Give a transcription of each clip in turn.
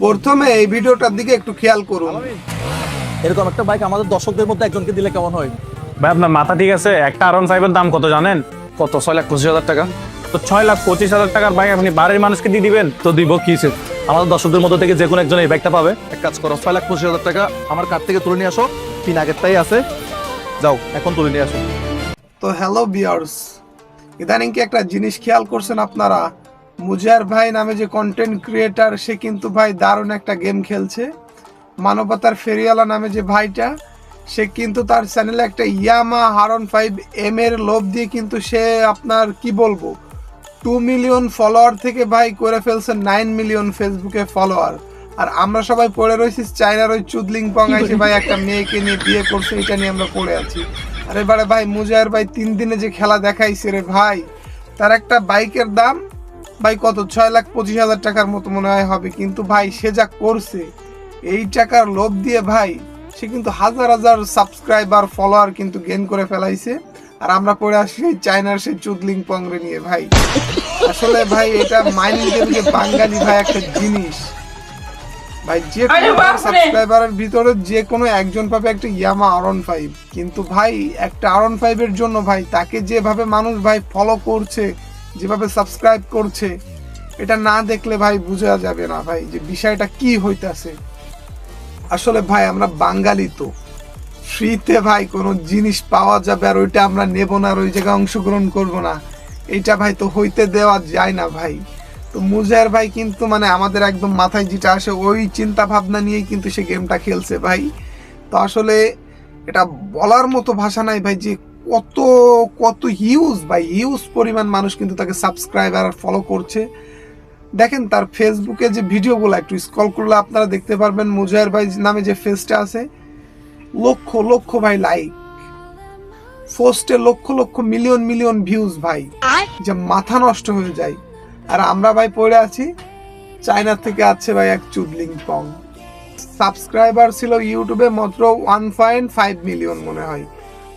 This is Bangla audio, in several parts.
প্রথমে এই ভিডিওটার দিকে একটু খেয়াল করুন। এরকম একটা বাইক আমাদের দর্শকদের মধ্যে একজনকে দিলে কেমন হয়? ভাই আপনার মাথা ঠিক আছে? একটা R15 এর দাম কত জানেন? কত? 6,25,000 টাকা। তো 6,25,000 টাকার বাইক আপনি বাড়ির মানুষকে দিয়ে দিবেন? তো দিব কিসে? আমাদের দর্শকদের মধ্যে থেকে যে কোনো একজন এই বাইকটা পাবে। এক কাজ করো, 6,25,000 টাকা আমার কার্ড থেকে তুলে নিয়ে আসো। পিন আগেরটাই আছে, যাও এখন তুলে নিয়ে আসো। তো হ্যালো ভিউয়ার্স, ইদানিং কি একটা জিনিস খেয়াল করছেন আপনারা? মুজাহির ভাই নামে যে কন্টেন্ট ক্রিয়েটার, সে কিন্তু ভাই দারুণ একটা গেম খেলছে। মানবতার ফেরিওয়ালা নামে যে ভাইটা, সে কিন্তু তার চ্যানেলে একটা ইয়ামা R15M এর লোভ দিয়ে কিন্তু সে আপনার কি বলবো 2 মিলিয়ন ফলোয়ার থেকে ভাই করে ফেলছে 9 মিলিয়ন ফেসবুকে ফলোয়ার। আর আমরা সবাই পড়ে রয়েছি চায়নার ওই চুদলিং পং এসে ভাই একটা মেয়েকে নিয়ে বিয়ে করছে, এটা নিয়ে আমরা পড়ে আছি। আর এবারে ভাই মুজাহির ভাই 3 দিনে যে খেলা দেখাইছে রে ভাই, তার একটা বাইকের দাম ভাই কত 6,25,000 টাকার মতো মনে হয় হবে। কিন্তু ভাই সে যা করছে এই টাকার লোভ দিয়ে ভাই, সে কিন্তু হাজার হাজার সাবস্ক্রাইবার ফলোয়ার কিন্তু গেইন করে ফেলাইছে। আর আমরা পড়ে আসি চায়নার সেই চুদলিং পংরে নিয়ে ভাই। আসলে ভাই এটা মাইন্ড গেম যে বাঙালি ভাই একটা জিনিস ভাই, যে কোনো সাবস্ক্রাইবারের ভিতরে যে কোনো একজন পাবে একটা ইয়ামা R15। কিন্তু ভাই একটা R15 এর জন্য ভাই তাকে যেভাবে মানুষ ভাই ফলো করছে, যেভাবে সাবস্ক্রাইব করছে, এটা না দেখলে ভাই বোঝা যাবে না ভাই যে বিষয়টা কি হইতাছে। আসলে ভাই আমরা বাঙালি, তো ফ্রিতে ভাই কোনো জিনিস পাওয়া যাবে আর ওইটা আমরা নেব না আর ওই জায়গায় অংশগ্রহণ করব না, এইটা ভাই তো হইতে দেওয়া যায় না ভাই। তো মুজাহির ভাই কিন্তু মানে আমাদের একদম মাথায় যেটা আসে ওই চিন্তা ভাবনা নিয়েই কিন্তু সে গেমটা খেলছে ভাই। তো আসলে এটা বলার মতো ভাষা নাই ভাই যে কত কত হিউজ ভাই, হিউজ পরিমাণ মানুষ কিন্তু তাকে সাবস্ক্রাইবার আর ফলো করছে। দেখেন তার ফেসবুকে যে ভিডিওগুলো একটু স্ক্রল করলে আপনারা দেখতে পারবেন, মুজাহির ভাই নামে যে ফেসটা আছে, লক্ষ লক্ষ ভাই লাইক, পোস্টে lakh lakh million million views ভাই, যে মাথা নষ্ট হয়ে যায়। আর আমরা ভাই পড়ে আছি চায়না থেকে আছে ভাই এক চুদলিং পং। সাবস্ক্রাইবার ছিল ইউটিউবে মাত্র 1.5 মিলিয়ন মনে হয়,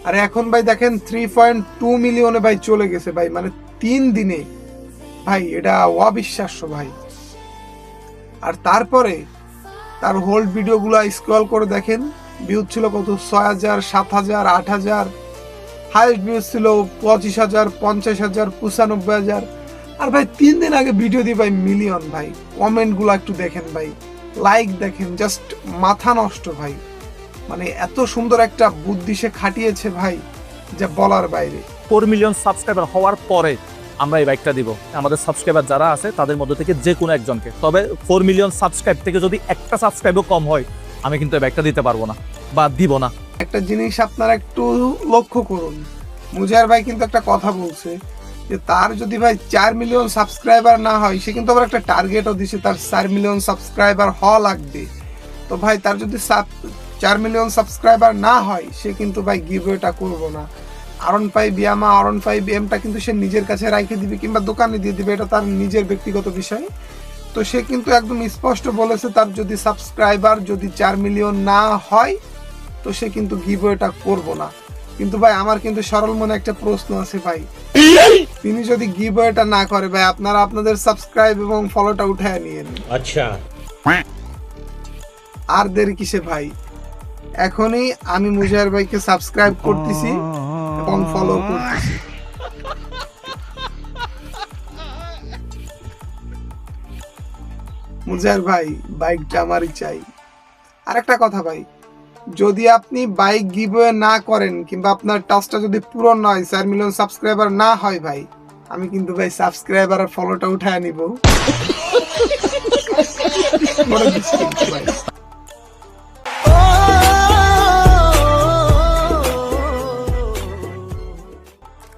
আর এখন ভাই দেখেন 3.2 মিলিয়নে ভাই চলে গেছে ভাই, মানে 3 দিনে ভাই, এটা অবিশ্বাস্য ভাই। আর তারপরে তার হোল্ড ভিডিওগুলো স্ক্রল করে দেখেন, ভিউজ ছিল কত 6,000, 7,000, 8,000, হাইস্ট ভিউজ ছিল 25,000, 50,000, 95,000। আর ভাই 3 দিন আগে ভিডিও দিয়ে ভাই মিলিয়ন ভাই। কমেন্ট গুলো একটু দেখেন ভাই, লাইক দেখেন, জাস্ট মাথা নষ্ট ভাই। মানে এত সুন্দর একটা বুদ্ধি সে খাটিয়েছে ভাই, যা বলার বাইরে। 4 মিলিয়ন সাবস্ক্রাইবার হওয়ার পরে আমরা এই বাইকটা দিব আমাদের সাবস্ক্রাইবার যারা আছে তাদের মধ্যে থেকে যে কোনো একজনকে। তবে 4 মিলিয়ন সাবস্ক্রাইব থেকে যদি একটা সাবস্ক্রাইবও কম হয়, আমি কিন্তু এই বাইকটা দিতে পারবো না বা দিব না। একটা জিনিস আপনারা একটু লক্ষ্য করুন, মুজাহির ভাই কিন্তু একটা কথা বলছে যে তার যদি ভাই 4 মিলিয়ন সাবস্ক্রাইবার না হয়, সে কিন্তু আবার একটা টার্গেটও দিছে, তার 4 মিলিয়ন সাবস্ক্রাইবার হওয়া লাগবে। তো ভাই তার যদি 4 মিলিয়ন সাবস্ক্রাইবার না হয়, সে কিন্তু ভাই গিভওয়েটা করবো না। R15 ইয়ামা R15M কিন্তু সে নিজের কাছে রাখে দিবে কিংবা দোকানে দিয়ে দিবে, এটা তার নিজের ব্যক্তিগত বিষয়। তো সে কিন্তু একদম স্পষ্ট বলেছে তার যদি সাবস্ক্রাইবার যদি 4 মিলিয়ন না হয়, তো সে কিন্তু গিভওয়েটা করবো না। কিন্তু ভাই আমার কিন্তু সরল মনে একটা প্রশ্ন আছে ভাই, তিনি যদি গিভওয়েটা না করে ভাই, আপনারা আপনাদের সাবস্ক্রাইব এবং ফলোটা উঠায় নিয়েন। আচ্ছা, আর দেরি কিসে ভাই, এখনই আমি মুজাহির ভাইকে সাবস্ক্রাইব করতেছি এবং ফলো করতেছি। মুজাহির ভাই বাইকটা আমারই চাই। আরেকটা কথা ভাই, যদি আপনি বাইক গিভওয়ে না করেন কিংবা আপনার টাস্কটা যদি পূরণ নয়, 4 মিলিয়ন সাবস্ক্রাইবার না হয় ভাই, আমি কিন্তু ভাই সাবস্ক্রাইবার আর ফলোটা উঠায় নিব।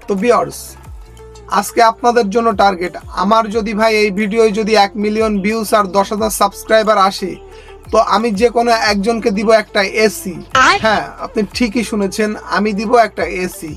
তো ভিউয়ার্স, আজকে আপনাদের জন্য টার্গেট, আমার যদি ভাই এই ভিডিও যদি 1 মিলিয়ন ভিউজ আর 10,000 সাবস্ক্রাইবার আসে, তো আমি যে কোনো একজনকে দিব একটা এসি। হ্যাঁ, আপনি ঠিকই শুনেছেন, আমি দিব একটা এসি।